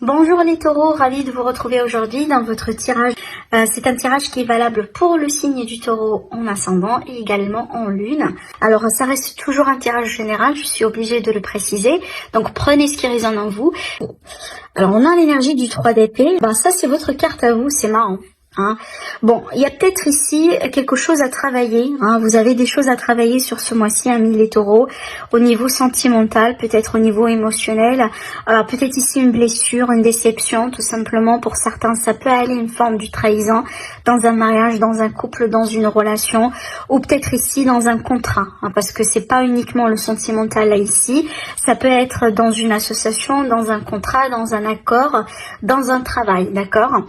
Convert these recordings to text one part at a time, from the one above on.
Bonjour les taureaux, ravi de vous retrouver aujourd'hui dans votre tirage. C'est un tirage qui est valable pour le signe du taureau en ascendant et également en lune. Alors ça reste toujours un tirage général, je suis obligée de le préciser. Donc prenez ce qui résonne en vous. Alors on a l'énergie du 3 d'épée. Ça c'est votre carte à vous, c'est marrant. Bon, il y a peut-être ici quelque chose à travailler. Vous avez des choses à travailler sur ce mois-ci, amis les taureaux, au niveau sentimental, peut-être au niveau émotionnel, peut-être ici une blessure, une déception, tout simplement. Pour certains, ça peut aller une forme du trahison dans un mariage, dans un couple, dans une relation, ou peut-être ici dans un contrat, parce que c'est pas uniquement le sentimental là ici. Ça peut être dans une association, dans un contrat, dans un accord, dans un travail, d'accord.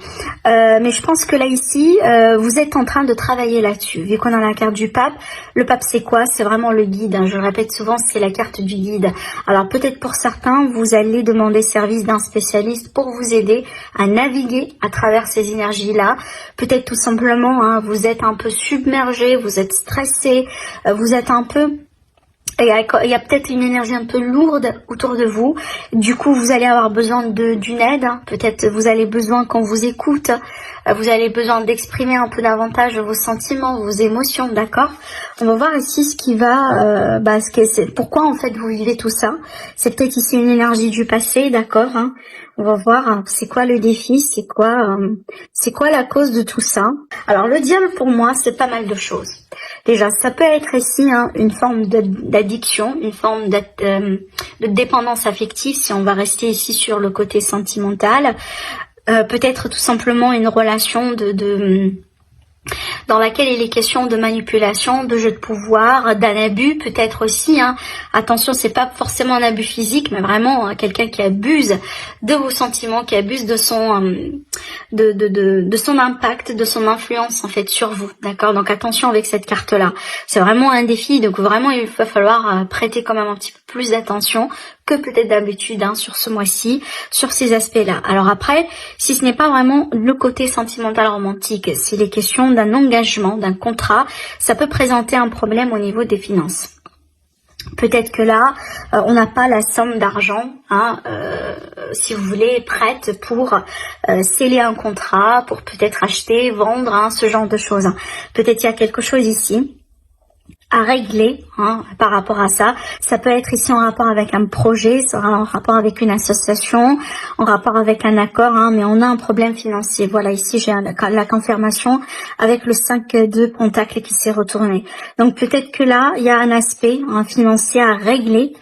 Mais je pense que là ici, vous êtes en train de travailler là-dessus. Vu qu'on a la carte du pape, le pape c'est quoi? C'est vraiment le guide. Je le répète souvent, c'est la carte du guide. Alors peut-être pour certains, vous allez demander service d'un spécialiste pour vous aider à naviguer à travers ces énergies-là. Peut-être tout simplement, vous êtes un peu submergé, vous êtes stressé, vous êtes un peu... Il y a peut-être une énergie un peu lourde autour de vous. Du coup, vous allez avoir besoin d'une aide. Peut-être vous avez besoin qu'on vous écoute. Vous avez besoin d'exprimer un peu davantage vos sentiments, vos émotions, d'accord? On va voir ici ce qui va... pourquoi en fait vous vivez tout ça. C'est peut-être ici une énergie du passé, d'accord? On va voir c'est quoi le défi, c'est quoi la cause de tout ça. Alors le diable pour moi, c'est pas mal de choses. Déjà, ça peut être ici une forme d'addiction, une forme de dépendance affective, si on va rester ici sur le côté sentimental. Peut-être tout simplement une relation dans laquelle il est question de manipulation, de jeu de pouvoir, d'un abus peut-être aussi. Attention, c'est pas forcément un abus physique, mais vraiment quelqu'un qui abuse de vos sentiments, qui abuse de son de son impact, de son influence en fait sur vous, d'accord? Donc attention avec cette carte-là. C'est vraiment un défi, donc vraiment il va falloir prêter quand même un petit peu plus d'attention que peut-être d'habitude sur ce mois-ci, sur ces aspects-là. Alors après, si ce n'est pas vraiment le côté sentimental romantique, s'il est question d'un engagement, d'un contrat, ça peut présenter un problème au niveau des finances. Peut-être que là, on n'a pas la somme d'argent, si vous voulez, prête pour sceller un contrat, pour peut-être acheter, vendre, ce genre de choses. Peut-être il y a quelque chose ici à régler par rapport à ça. Ça peut être ici en rapport avec un projet, ça sera en rapport avec une association, en rapport avec un accord, mais on a un problème financier. Voilà, ici j'ai la confirmation avec le 5 de Pentacle qui s'est retourné. Donc peut-être que là, il y a un aspect financier à régler.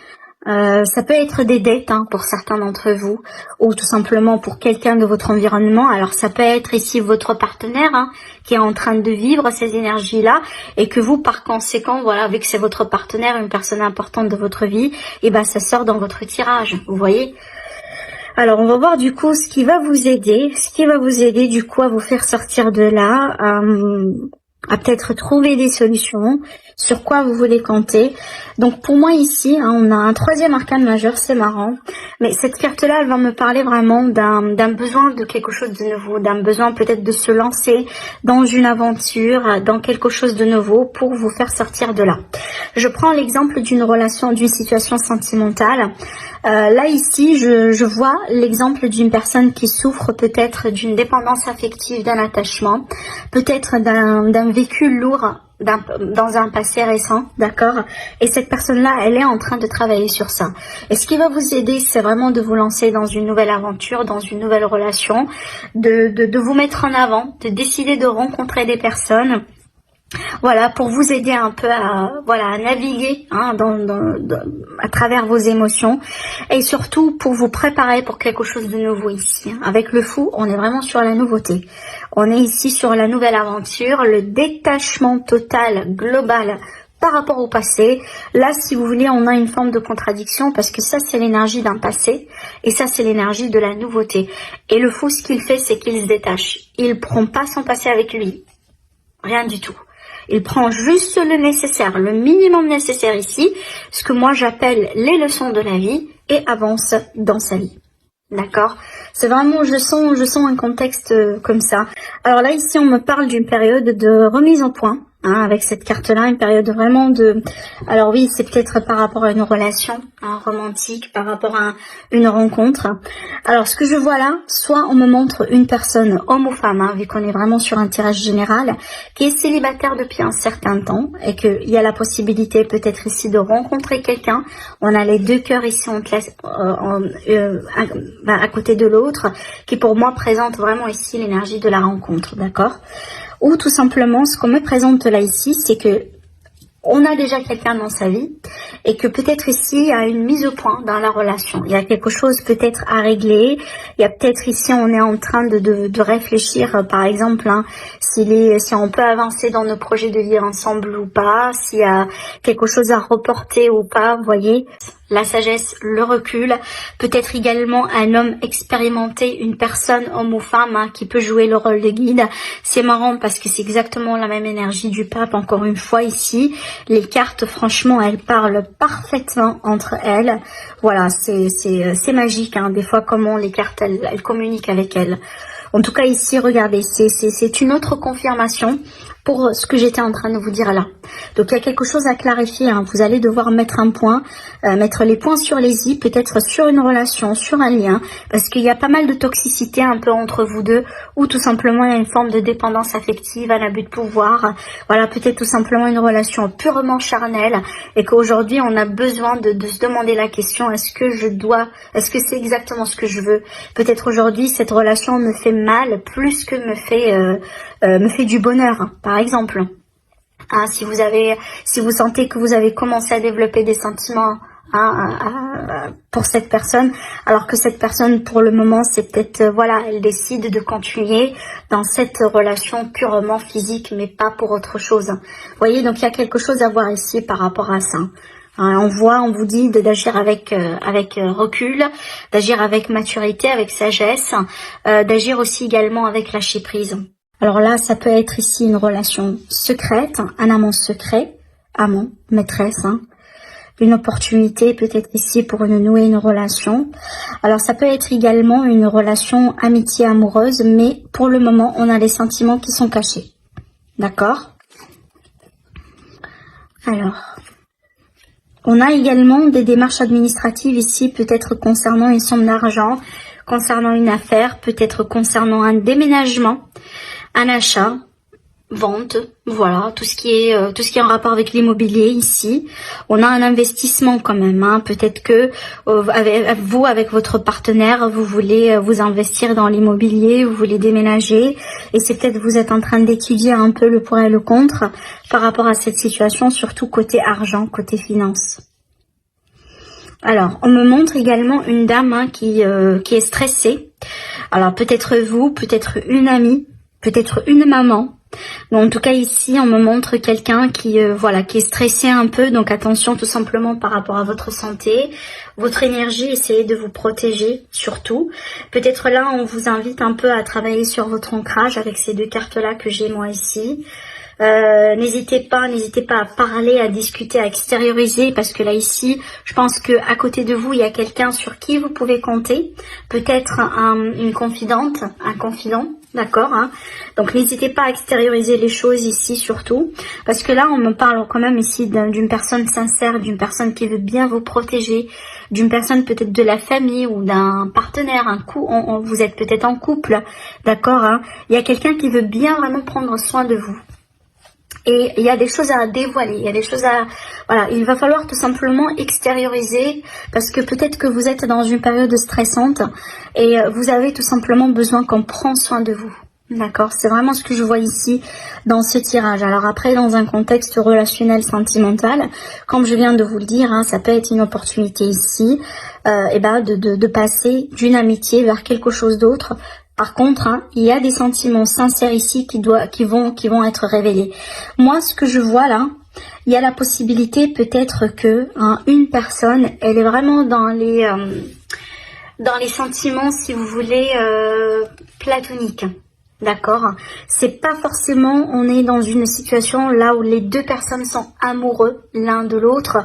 Ça peut être des dettes pour certains d'entre vous, ou tout simplement pour quelqu'un de votre environnement. Alors ça peut être ici votre partenaire qui est en train de vivre ces énergies-là, et que vous par conséquent, voilà, vu que c'est votre partenaire, une personne importante de votre vie, et ça sort dans votre tirage, vous voyez. Alors on va voir du coup ce qui va vous aider, du coup à vous faire sortir de là, à peut-être trouver des solutions, sur quoi vous voulez compter. Donc pour moi ici, on a un troisième arcane majeur, c'est marrant, mais cette carte-là, elle va me parler vraiment d'un besoin de quelque chose de nouveau, d'un besoin peut-être de se lancer dans une aventure, dans quelque chose de nouveau pour vous faire sortir de là. Je prends l'exemple d'une relation, d'une situation sentimentale. Là ici, je vois l'exemple d'une personne qui souffre peut-être d'une dépendance affective, d'un attachement, peut-être d'un vécu lourd dans un passé récent, d'accord? Et cette personne-là, elle est en train de travailler sur ça. Et ce qui va vous aider, c'est vraiment de vous lancer dans une nouvelle aventure, dans une nouvelle relation, de vous mettre en avant, de décider de rencontrer des personnes. Voilà, pour vous aider un peu à naviguer à travers vos émotions, et surtout pour vous préparer pour quelque chose de nouveau ici. Avec le fou, on est vraiment sur la nouveauté. On est ici sur la nouvelle aventure, le détachement total, global par rapport au passé. Là, si vous voulez, on a une forme de contradiction parce que ça, c'est l'énergie d'un passé et ça, c'est l'énergie de la nouveauté. Et le fou, ce qu'il fait, c'est qu'il se détache. Il prend pas son passé avec lui. Rien du tout. Il prend juste le nécessaire, le minimum nécessaire ici, ce que moi j'appelle les leçons de la vie, et avance dans sa vie. D'accord? C'est vraiment, je sens un contexte comme ça. Alors là, ici, on me parle d'une période de remise en point. Hein, avec cette carte-là, une période vraiment de... Alors oui, c'est peut-être par rapport à une relation romantique, par rapport à une rencontre. Alors ce que je vois là, soit on me montre une personne, homme ou femme, hein, vu qu'on est vraiment sur un tirage général, qui est célibataire depuis un certain temps et qu'il y a la possibilité peut-être ici de rencontrer quelqu'un. On a les deux cœurs ici on classe, à côté de l'autre, qui pour moi présente vraiment ici l'énergie de la rencontre, d'accord ? Ou tout simplement, ce qu'on me présente là ici, c'est que on a déjà quelqu'un dans sa vie et que peut-être ici, il y a une mise au point dans la relation. Il y a quelque chose peut-être à régler. Il y a peut-être ici, on est en train de réfléchir, par exemple, hein, si on peut avancer dans nos projets de vie ensemble ou pas, s'il y a quelque chose à reporter ou pas, vous voyez. La sagesse, le recul, peut-être également un homme expérimenté, une personne, homme ou femme, hein, qui peut jouer le rôle de guide. C'est marrant parce que c'est exactement la même énergie du pape, encore une fois ici. Les cartes, franchement, elles parlent parfaitement entre elles. Voilà, c'est magique, hein, des fois comment les cartes, elles communiquent avec elles. En tout cas ici, regardez, c'est une autre confirmation pour ce que j'étais en train de vous dire là. Donc il y a quelque chose à clarifier, hein. Vous allez devoir mettre un point, mettre les points sur les i, peut-être sur une relation, sur un lien, parce qu'il y a pas mal de toxicité un peu entre vous deux, ou tout simplement il y a une forme de dépendance affective, un abus de pouvoir, voilà, peut-être tout simplement une relation purement charnelle, et qu'aujourd'hui on a besoin de se demander la question, est-ce que c'est exactement ce que je veux? Peut-être aujourd'hui cette relation me fait mal plus que me fait du bonheur, par exemple. Hein, si vous sentez que vous avez commencé à développer des sentiments pour cette personne, alors que cette personne pour le moment c'est peut-être voilà, elle décide de continuer dans cette relation purement physique mais pas pour autre chose. Vous voyez, donc il y a quelque chose à voir ici par rapport à ça. On vous dit d'agir avec recul, d'agir avec maturité, avec sagesse, d'agir aussi également avec lâcher prise. Alors là, ça peut être ici une relation secrète, un amant secret, amant, maîtresse, hein. Une opportunité peut-être ici pour nouer une relation. Alors ça peut être également une relation amitié amoureuse, mais pour le moment, on a les sentiments qui sont cachés. D'accord ? Alors... on a également des démarches administratives ici, peut-être concernant une somme d'argent, concernant une affaire, peut-être concernant un déménagement, un achat, vente, voilà, tout ce qui est en rapport avec l'immobilier ici. On a un investissement quand même, hein. Peut-être que avec votre partenaire, vous voulez vous investir dans l'immobilier, vous voulez déménager, et c'est peut-être vous êtes en train d'étudier un peu le pour et le contre par rapport à cette situation, surtout côté argent, côté finance. Alors, on me montre également une dame, hein, qui est stressée. Alors peut-être vous, peut-être une amie, peut-être une maman. Mais en tout cas ici, on me montre quelqu'un qui est stressé un peu. Donc attention tout simplement par rapport à votre santé, votre énergie, essayez de vous protéger surtout. Peut-être là, on vous invite un peu à travailler sur votre ancrage avec ces deux cartes-là que j'ai moi ici. N'hésitez pas à parler, à discuter, à extérioriser, parce que là ici, je pense que à côté de vous, il y a quelqu'un sur qui vous pouvez compter, peut-être une confidente, un confident, d'accord, hein. Donc n'hésitez pas à extérioriser les choses ici surtout, parce que là on me parle quand même ici d'une personne sincère, d'une personne qui veut bien vous protéger, d'une personne peut-être de la famille ou d'un partenaire, vous êtes peut-être en couple, d'accord, hein. Il y a quelqu'un qui veut bien vraiment prendre soin de vous. Et il y a des choses à dévoiler, il y a des choses voilà, il va falloir tout simplement extérioriser, parce que peut-être que vous êtes dans une période stressante et vous avez tout simplement besoin qu'on prenne soin de vous. D'accord, c'est vraiment ce que je vois ici dans ce tirage. Alors après, dans un contexte relationnel sentimental, comme je viens de vous le dire, hein, ça peut être une opportunité ici, de passer d'une amitié vers quelque chose d'autre. Par contre, hein, il y a des sentiments sincères ici qui vont être révélés. Moi, ce que je vois là, il y a la possibilité peut-être que une personne, elle est vraiment dans les sentiments, si vous voulez, platoniques. D'accord, c'est pas forcément, on est dans une situation là où les deux personnes sont amoureux l'un de l'autre,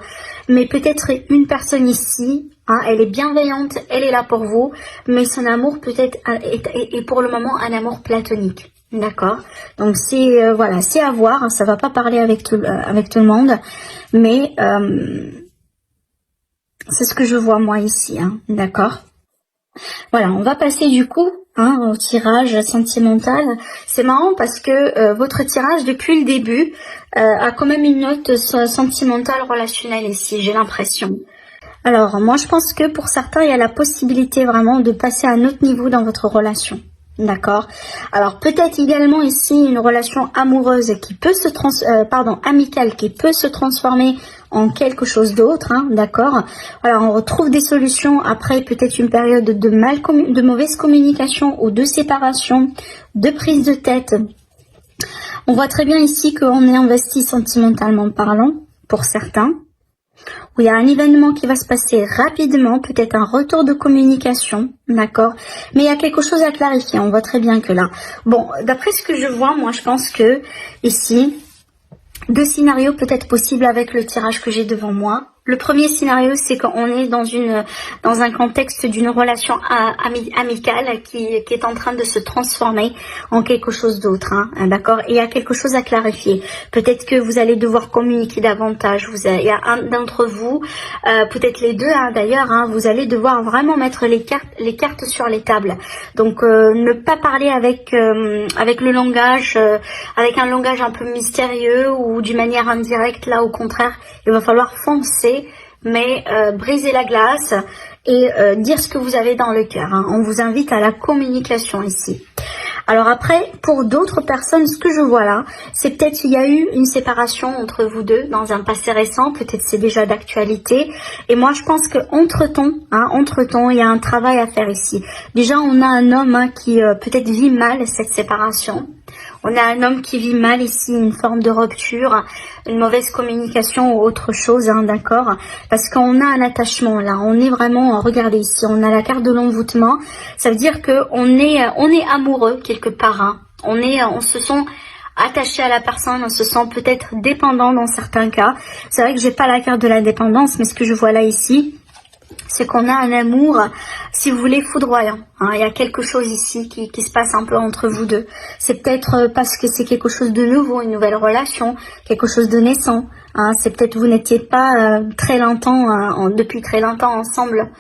mais peut-être une personne ici, hein, elle est bienveillante, elle est là pour vous, mais son amour peut-être est pour le moment un amour platonique. D'accord. Donc c'est voilà, c'est à voir, hein, ça va pas parler avec tout le monde, mais c'est ce que je vois moi ici, hein, d'accord. Voilà, on va passer du coup au tirage sentimental. C'est marrant parce que votre tirage depuis le début a quand même une note sentimentale relationnelle ici, j'ai l'impression. Alors moi je pense que pour certains il y a la possibilité vraiment de passer à un autre niveau dans votre relation. D'accord. Alors peut-être également ici une relation amoureuse qui peut amicale qui peut se transformer en quelque chose d'autre, hein, d'accord. Alors on retrouve des solutions après peut-être une période de mauvaise communication ou de séparation, de prise de tête. On voit très bien ici qu'on est investi sentimentalement parlant pour certains. Où il y a un événement qui va se passer rapidement, peut-être un retour de communication, d'accord. Mais il y a quelque chose à clarifier, on voit très bien que là. Bon, d'après ce que je vois, moi je pense que ici, deux scénarios peut-être possibles avec le tirage que j'ai devant moi. Le premier scénario, c'est qu'on est dans un contexte d'une relation amicale qui est en train de se transformer en quelque chose d'autre, hein, d'accord. Et il y a quelque chose à clarifier. Peut-être que vous allez devoir communiquer davantage. Il y a un d'entre vous, peut-être les deux, hein, d'ailleurs, hein, vous allez devoir vraiment mettre les cartes sur les tables. Donc ne pas parler avec le langage, avec un langage un peu mystérieux ou d'une manière indirecte. Là, au contraire, il va falloir foncer. Mais briser la glace et dire ce que vous avez dans le cœur, hein. On vous invite à la communication ici. Alors après, pour d'autres personnes, ce que je vois là, c'est peut-être qu'il y a eu une séparation entre vous deux dans un passé récent, peut-être c'est déjà d'actualité. Et moi, je pense que entre-temps, il y a un travail à faire ici. Déjà, on a un homme, hein, qui peut-être vit mal cette séparation. On a un homme qui vit mal ici, une forme de rupture, une mauvaise communication ou autre chose, hein, d'accord. Parce qu'on a un attachement là, on est vraiment, regardez ici, on a la carte de l'envoûtement. Ça veut dire que on est amoureux quelque part, hein. On se sent attaché à la personne, on se sent peut-être dépendant dans certains cas. C'est vrai que j'ai pas la carte de la dépendance, mais ce que je vois là ici, c'est qu'on a un amour, si vous voulez, foudroyant, hein. Il y a quelque chose ici qui se passe un peu entre vous deux. C'est peut-être parce que c'est quelque chose de nouveau, une nouvelle relation, quelque chose de naissant, hein. C'est peut-être vous n'étiez pas depuis très longtemps ensemble,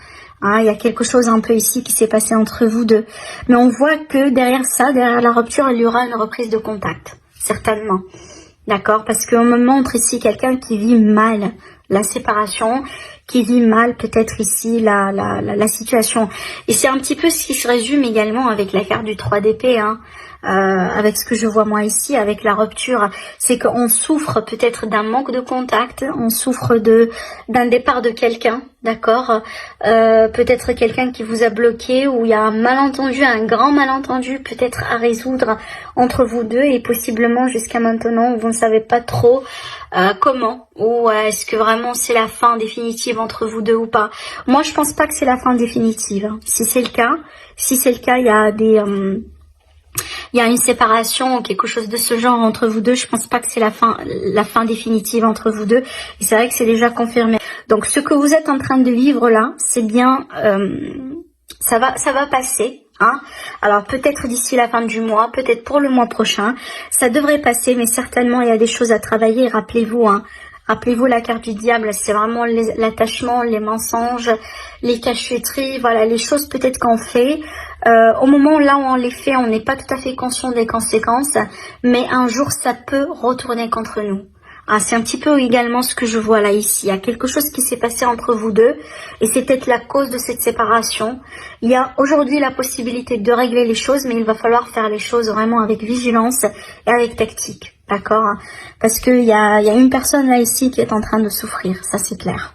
hein. Il y a quelque chose un peu ici qui s'est passé entre vous deux. Mais on voit que derrière ça, derrière la rupture, il y aura une reprise de contact, certainement. D'accord, parce qu'on me montre ici quelqu'un qui vit mal la séparation, qui vit mal peut-être ici la situation. Et c'est un petit peu ce qui se résume également avec la carte du 3 d'épée, hein. Avec ce que je vois moi ici, avec la rupture, c'est qu'on souffre peut-être d'un manque de contact, on souffre d'un départ de quelqu'un, d'accord, peut-être quelqu'un qui vous a bloqué, ou il y a un malentendu, un grand malentendu peut-être à résoudre entre vous deux, et possiblement jusqu'à maintenant vous ne savez pas trop comment, ou est-ce que vraiment c'est la fin définitive entre vous deux ou pas. Moi je pense pas que c'est la fin définitive, hein. Si c'est le cas, il y a il y a une séparation ou quelque chose de ce genre entre vous deux. Je pense pas que c'est la fin définitive entre vous deux. Et c'est vrai que c'est déjà confirmé. Donc ce que vous êtes en train de vivre là, c'est bien, ça va passer, hein. Alors peut-être d'ici la fin du mois, peut-être pour le mois prochain, ça devrait passer, mais certainement il y a des choses à travailler. Rappelez-vous, hein. Rappelez-vous la carte du diable, c'est vraiment l'attachement, les mensonges, les cachotteries, voilà, les choses peut-être qu'on fait. Au moment là où on les fait, on n'est pas tout à fait conscient des conséquences, mais un jour ça peut retourner contre nous. Ah, c'est un petit peu également ce que je vois là ici. Il y a quelque chose qui s'est passé entre vous deux et c'est peut-être la cause de cette séparation. Il y a aujourd'hui la possibilité de régler les choses, mais il va falloir faire les choses vraiment avec vigilance et avec tactique. D'accord? Parce qu'il y a une personne là ici qui est en train de souffrir, ça c'est clair.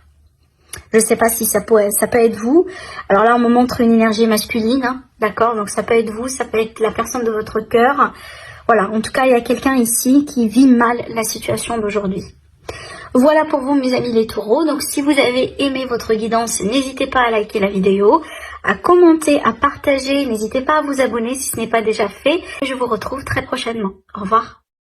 Je ne sais pas si ça peut être vous. Alors là on me montre une énergie masculine, hein, d'accord? Donc ça peut être vous, ça peut être la personne de votre cœur. Voilà, en tout cas, il y a quelqu'un ici qui vit mal la situation d'aujourd'hui. Voilà pour vous, mes amis les taureaux. Donc, si vous avez aimé votre guidance, n'hésitez pas à liker la vidéo, à commenter, à partager. N'hésitez pas à vous abonner si ce n'est pas déjà fait. Je vous retrouve très prochainement. Au revoir.